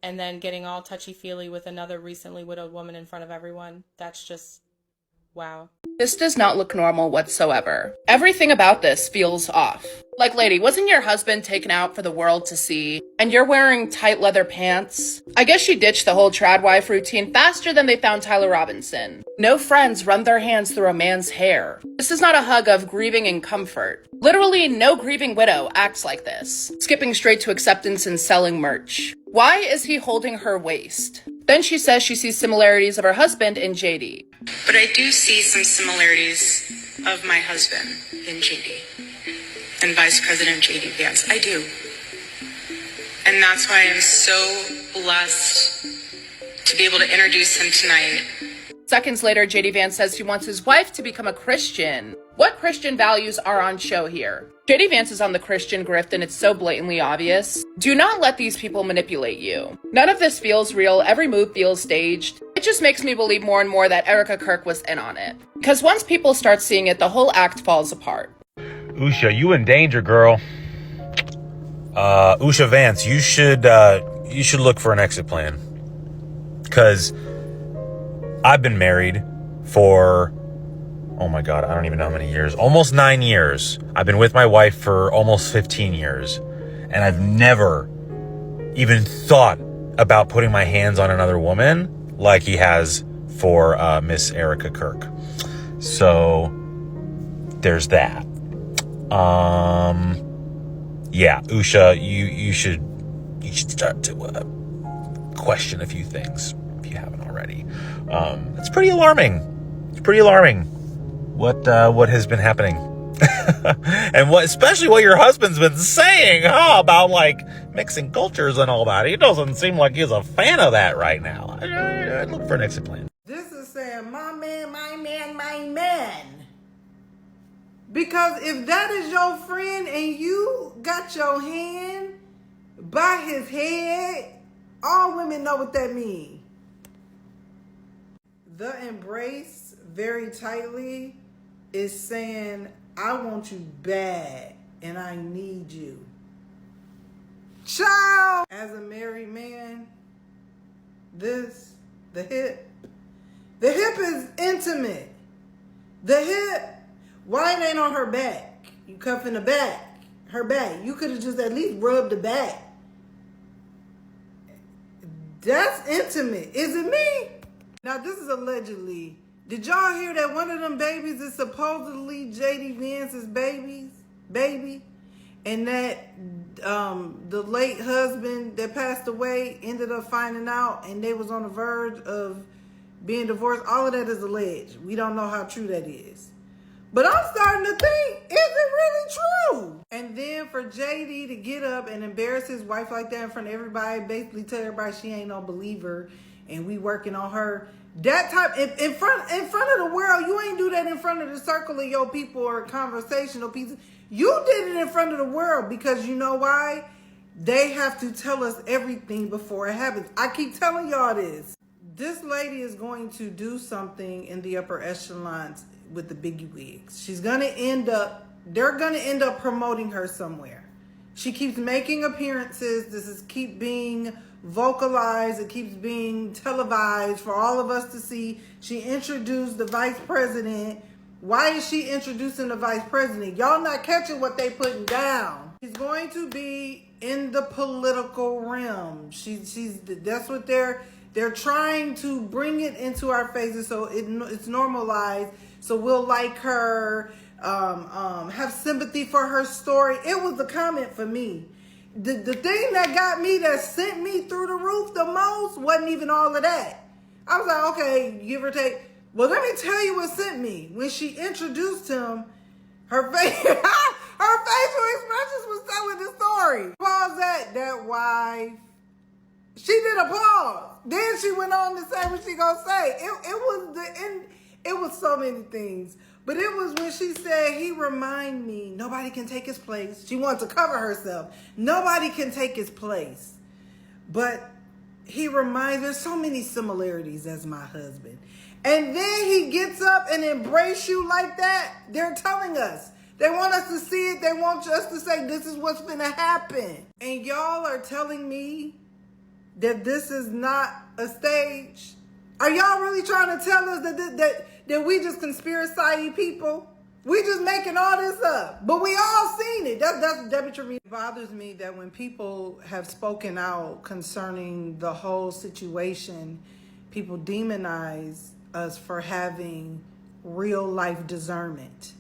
and then getting all touchy-feely with another recently widowed woman in front of everyone. That's just, wow. This does not look normal whatsoever. Everything about this feels off. Like, lady, wasn't your husband taken out for the world to see? And you're wearing tight leather pants? I guess she ditched the whole trad wife routine faster than they found Tyler Robinson. No friends run their hands through a man's hair. This is not a hug of grieving and comfort. Literally, no grieving widow acts like this. Skipping straight to acceptance and selling merch. Why is he holding her waist? Then she says she sees similarities of her husband in JD. But I do see some similarities of my husband in JD and Vice President JD Vance. I do. And that's why I'm so blessed to be able to introduce him tonight. Seconds later, JD Vance says he wants his wife to become a Christian. What Christian values are on show here? JD Vance is on the Christian grift and it's so blatantly obvious. Do not let these people manipulate you. None of this feels real, every move feels staged. It just makes me believe more and more that Erika Kirk was in on it. Because once people start seeing it, the whole act falls apart. USHA, you in danger, girl. USHA Vance, you should look for an exit plan. Because I've been married for, oh my God, I don't even know how many years. Almost 9 years. I've been with my wife for almost 15 years. And I've never even thought about putting my hands on another woman like he has for Miss Erika Kirk. So there's that. Yeah, USHA, you should start to question a few things if you haven't already. It's pretty alarming. It's pretty alarming what has been happening. And especially what your husband's been saying, about like mixing cultures and all that. He doesn't seem like he's a fan of that right now. I'd look for an exit plan. This is saying, my man, my man, my man. Because if that is your friend and you got your hand by his head, all women know what that means. The embrace very tightly is saying, I want you bad and I need you. Child! As a married man, the hip is intimate. The hip, why it ain't on her back? You cuff in the back, her back. You could have just at least rubbed the back. That's intimate. Is it me? Now, this is allegedly. Did y'all hear that one of them babies is supposedly JD Vance's baby? And that the late husband that passed away ended up finding out and they was on the verge of being divorced. All of that is alleged. We don't know how true that is. But I'm starting to think, is it really true? And then for JD to get up and embarrass his wife like that in front of everybody, basically tell everybody she ain't no believer and we working on her. That type in front of the world, you ain't do that in front of the circle of your people or conversational pieces. You did it in front of the world because you know why? They have to tell us everything before it happens. I keep telling y'all this. This lady is going to do something in the upper echelons with the biggie wigs. They're gonna end up promoting her somewhere. She keeps making appearances. Keep being vocalized. It keeps being televised for all of us to see. She introduced the vice president. Why is she introducing the vice president? Y'all not catching what they putting down. She's going to be in the political realm. That's what they're trying to bring it into our faces so it's normalized. So we'll like her, have sympathy for her story. It was a comment for me. The thing that got me, that sent me through the roof the most, wasn't even all of that. I was like, okay, give or take. Well, let me tell you what sent me. When she introduced him, her facial expressions was telling the story. Pause that wife. She did a pause. Then she went on to say what she gonna say. It was so many things. But it was when she said, he remind me, nobody can take his place. She wanted to cover herself. Nobody can take his place. But he reminds, there's so many similarities as my husband. And then he gets up and embrace you like that. They're telling us. They want us to see it. They want us to say, this is what's going to happen. And y'all are telling me that this is not a stage? Are y'all really trying to tell us that we just conspiracy people? We just making all this up, but we all seen it. That be true. It bothers me that when people have spoken out concerning the whole situation, people demonize us for having real life discernment.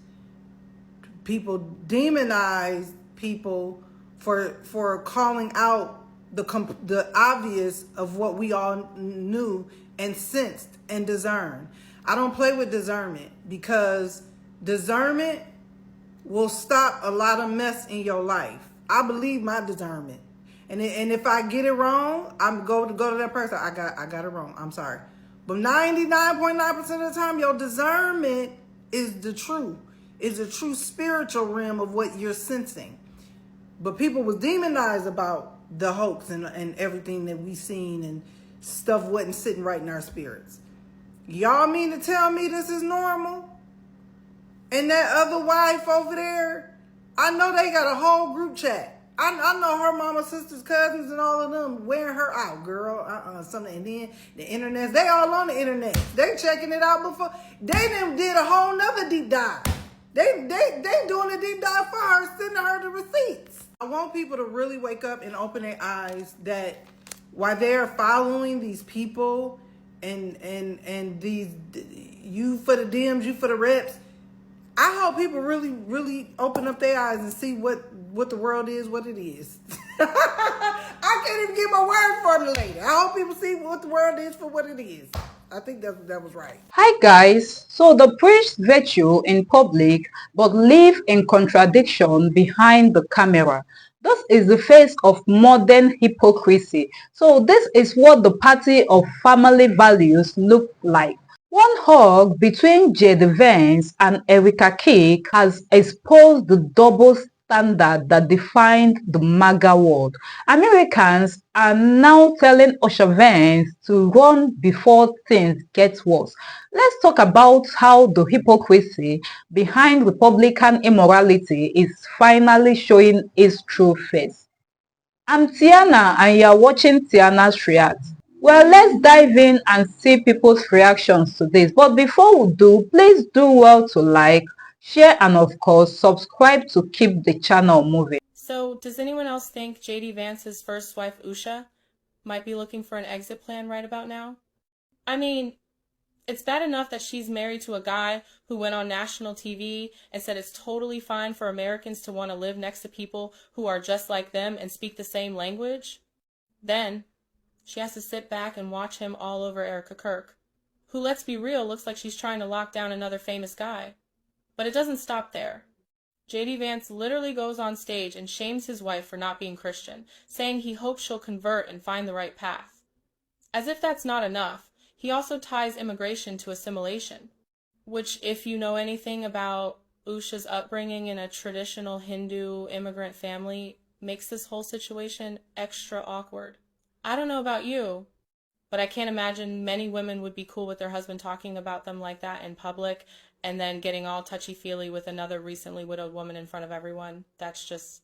People demonize people for calling out the obvious of what we all knew and sensed and discerned. I don't play with discernment, because discernment will stop a lot of mess in your life. I believe my discernment, and if I get it wrong, I'm go to that person. I got it wrong. I'm sorry, but 99.9% of the time, your discernment is the true spiritual realm of what you're sensing. But people was demonized about the hoax and everything that we seen, and stuff wasn't sitting right in our spirits. Y'all mean to tell me this is normal? And that other wife over there, I know they got a whole group chat. I know her mama, sisters, cousins, and all of them wearing her out, girl. Something. And then the internet, they all on the internet. They checking it out before. They done did a whole nother deep dive. They doing a deep dive for her, sending her the receipts. I want people to really wake up and open their eyes that while they're following these people and these, you for the DMs, you for the reps, I hope people really, really open up their eyes and see what the world is, what it is. I can't even get my word formulated. I hope people see what the world is for what it is. I think that was right. Hi guys, so the preach virtue in public but live in contradiction behind the camera. This is the face of modern hypocrisy. So this is what the party of family values look like. One hug between Vance and Erika has exposed the double standard that defined the MAGA world. Americans are now telling USHA Vance to run before things get worse. Let's talk about how the hypocrisy behind Republican immorality is finally showing its true face. I'm Tiana and you're watching Tiana's React. Well, let's dive in and see people's reactions to this. But before we do, please do well to like, share, and of course, subscribe to keep the channel moving. So, does anyone else think JD Vance's first wife, USHA, might be looking for an exit plan right about now? I mean, it's bad enough that she's married to a guy who went on national TV and said it's totally fine for Americans to want to live next to people who are just like them and speak the same language. Then she has to sit back and watch him all over Erika Kirk, who, let's be real, looks like she's trying to lock down another famous guy. But it doesn't stop there. JD Vance literally goes on stage and shames his wife for not being Christian, saying he hopes she'll convert and find the right path. As if that's not enough, he also ties immigration to assimilation, which, if you know anything about USHA's upbringing in a traditional Hindu immigrant family, makes this whole situation extra awkward. I don't know about you, but I can't imagine many women would be cool with their husband talking about them like that in public and then getting all touchy-feely with another recently widowed woman in front of everyone. That's just,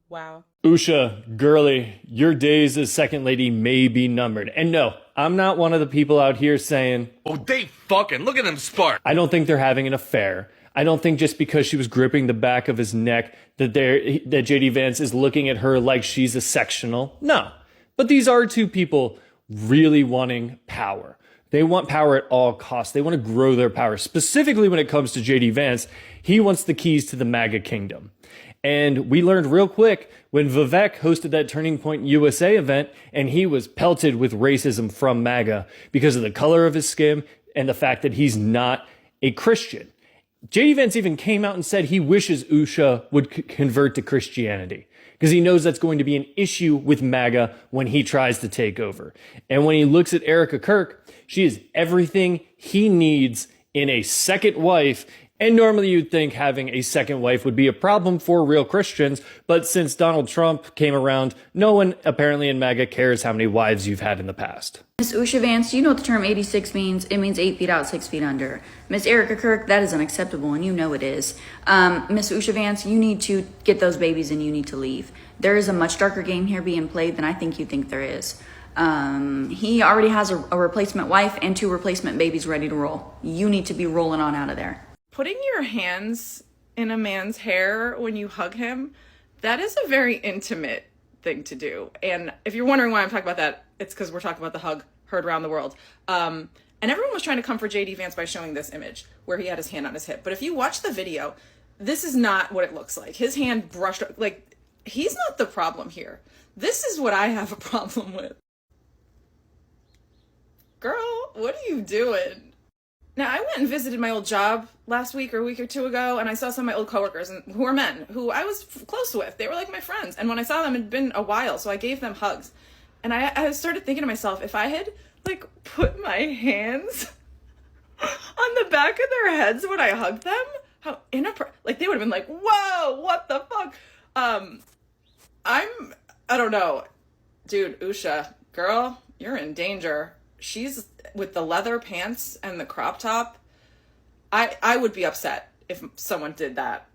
wow. USHA, girly, your days as second lady may be numbered. And no, I'm not one of the people out here saying, oh, they fucking, look at them spark. I don't think they're having an affair. I don't think just because she was gripping the back of his neck that JD Vance is looking at her like she's a sectional. No. But these are two people really wanting power. They want power at all costs. They want to grow their power. Specifically when it comes to JD Vance, he wants the keys to the MAGA kingdom. And we learned real quick when Vivek hosted that Turning Point USA event and he was pelted with racism from MAGA because of the color of his skin and the fact that he's not a Christian. JD Vance even came out and said he wishes USHA would convert to Christianity because he knows that's going to be an issue with MAGA when he tries to take over. And when he looks at Erika Kirk, she is everything he needs in a second wife. And normally you'd think having a second wife would be a problem for real Christians. But since Donald Trump came around, no one apparently in MAGA cares how many wives you've had in the past. Miss USHA Vance, you know what the term 86 means? It means 8 feet out, 6 feet under. Miss Erika Kirk, that is unacceptable, and you know it is. Miss USHA Vance, you need to get those babies and you need to leave. There is a much darker game here being played than I think you think there is. He already has a replacement wife and 2 replacement babies ready to roll. You need to be rolling on out of there. Putting your hands in a man's hair when you hug him, that is a very intimate thing to do. And if you're wondering why I'm talking about that, it's because we're talking about the hug heard around the world. And everyone was trying to comfort JD Vance by showing this image where he had his hand on his hip. But if you watch the video, this is not what it looks like. His hand brushed, like, he's not the problem here. This is what I have a problem with. Girl, what are you doing? Now, I went and visited my old job last week or a week or 2 ago, and I saw some of my old coworkers who were men, who I was close with. They were like my friends. And when I saw them, it had been a while, so I gave them hugs. And I started thinking to myself, if I had, like, put my hands on the back of their heads when I hugged them, how inappropriate. Like, they would have been like, whoa, what the fuck? I don't know. Dude, USHA, girl, you're in danger. She's with the leather pants and the crop top. I would be upset if someone did that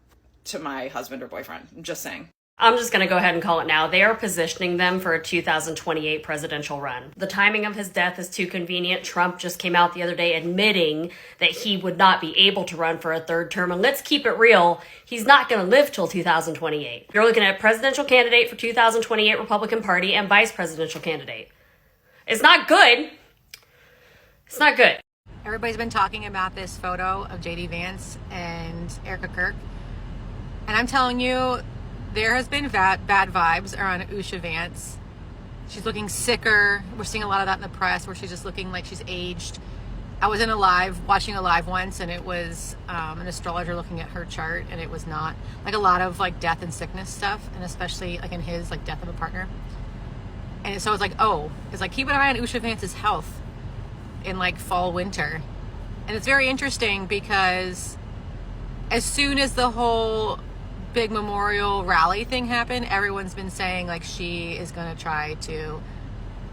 to my husband or boyfriend. I'm just saying. I'm just going to go ahead and call it now. They are positioning them for a 2028 presidential run. The timing of his death is too convenient. Trump just came out the other day admitting that he would not be able to run for a 3rd term. And let's keep it real, he's not going to live till 2028. You're looking at presidential candidate for 2028 Republican Party and vice presidential candidate. It's not good. It's not good. Everybody's been talking about this photo of JD Vance and Erika Kirk. And I'm telling you, there has been bad vibes around USHA Vance. She's looking sicker. We're seeing a lot of that in the press where she's just looking like she's aged. I was watching a live once, and it was an astrologer looking at her chart, and it was not like a lot of like death and sickness stuff, and especially like in his like death of a partner. And so I was like, oh, it's like keep an eye on USHA Vance's health in like fall, winter. And it's very interesting because as soon as the whole big memorial rally thing happened, everyone's been saying like she is going to try to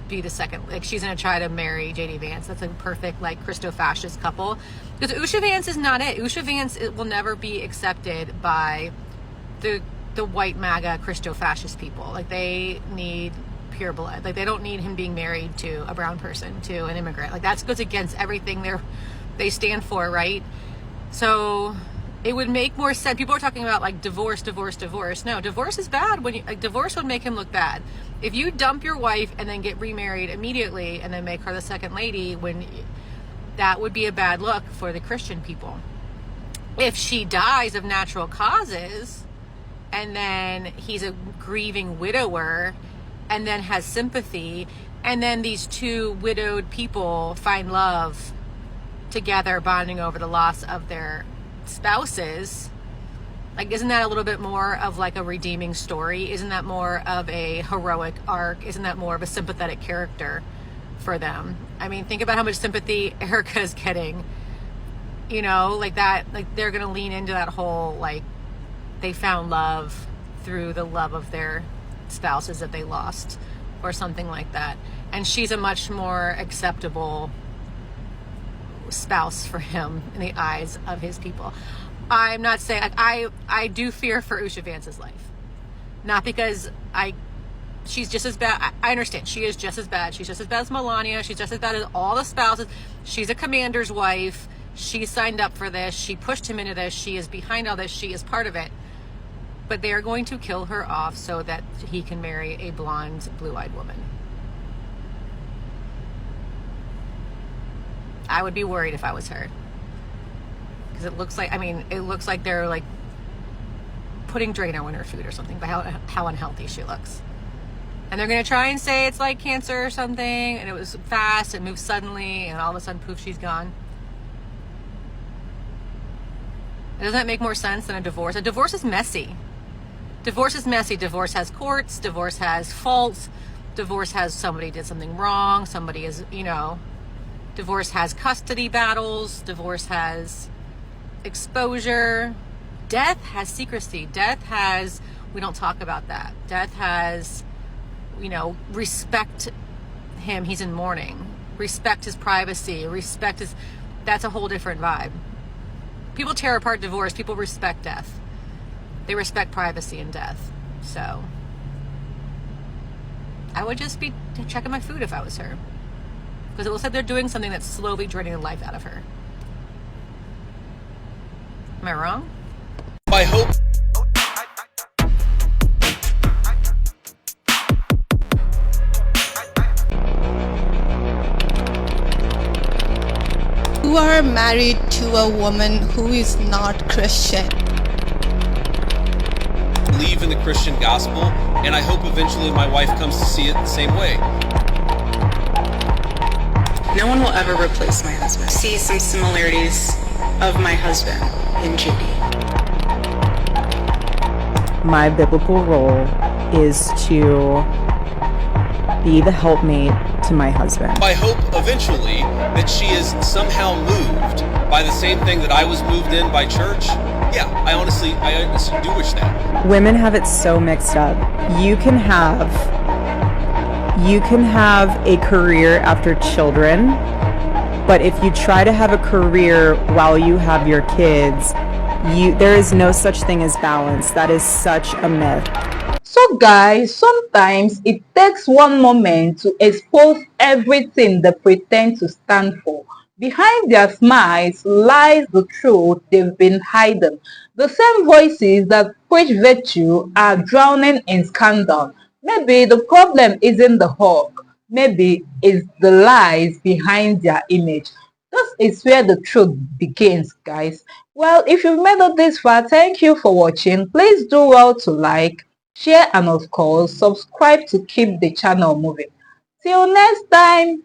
be the second, like she's going to try to marry JD Vance. That's a perfect like Christo-fascist couple, because USHA Vance is not it. USHA Vance will never be accepted by the white MAGA Christo-fascist people. Like they need pure blood. Like they don't need him being married to a brown person, to an immigrant. Like that goes against everything they stand for, right? So it would make more sense. People are talking about like divorce. No, divorce is bad. Divorce would make him look bad. If you dump your wife and then get remarried immediately and then make her the second lady, that would be a bad look for the Christian people. If she dies of natural causes and then he's a grieving widower and then has sympathy, and then these 2 widowed people find love together, bonding over the loss of their spouses, like isn't that a little bit more of like a redeeming story? Isn't that more of a heroic arc? Isn't that more of a sympathetic character for them? I mean, think about how much sympathy Erika's getting, you know, like that, like they're gonna lean into that whole like they found love through the love of their spouses that they lost or something like that. And she's a much more acceptable spouse for him in the eyes of his people. I'm not saying, like, I do fear for USHA Vance's life. Not because she's just as bad. I understand she is just as bad. She's just as bad as Melania. She's just as bad as all the spouses. She's a commander's wife. She signed up for this. She pushed him into this. She is behind all this. She is part of it. But they are going to kill her off so that he can marry a blonde, blue-eyed woman. I would be worried if I was her. Because it looks like they're like putting Drano in her food or something by how unhealthy she looks. And they're going to try and say it's like cancer or something, and it was fast, it moved suddenly, and all of a sudden, poof, she's gone. Doesn't that make more sense than a divorce? A divorce is messy. Divorce is messy. Divorce has courts. Divorce has faults. Divorce has somebody did something wrong. Somebody is, divorce has custody battles. Divorce has exposure. Death has secrecy. Death has, we don't talk about that. Death has, respect him. He's in mourning. Respect his privacy. That's a whole different vibe. People tear apart divorce. People respect death. They respect privacy and death. So I would just be checking my food if I was her. Because it looks like they're doing something that's slowly draining the life out of her. Am I wrong? I hope. You are married to a woman who is not Christian. Believe in the Christian gospel, and I hope eventually my wife comes to see it the same way. No one will ever replace my husband. See some similarities of my husband in JD. My biblical role is to be the helpmate to my husband. I hope eventually that she is somehow moved by the same thing that I was moved in by church. Yeah, I honestly do wish that. Women have it so mixed up. You can have a career after children, but if you try to have a career while you have your kids, there is no such thing as balance. That is such a myth. So guys, sometimes it takes one moment to expose everything they pretend to stand for. Behind their smiles lies the truth they've been hiding. The same voices that preach virtue are drowning in scandal. Maybe the problem isn't the hawk. Maybe it's the lies behind their image. This is where the truth begins, guys. Well, if you've made it this far, thank you for watching. Please do well to like, share, and of course, subscribe to keep the channel moving. Till next time.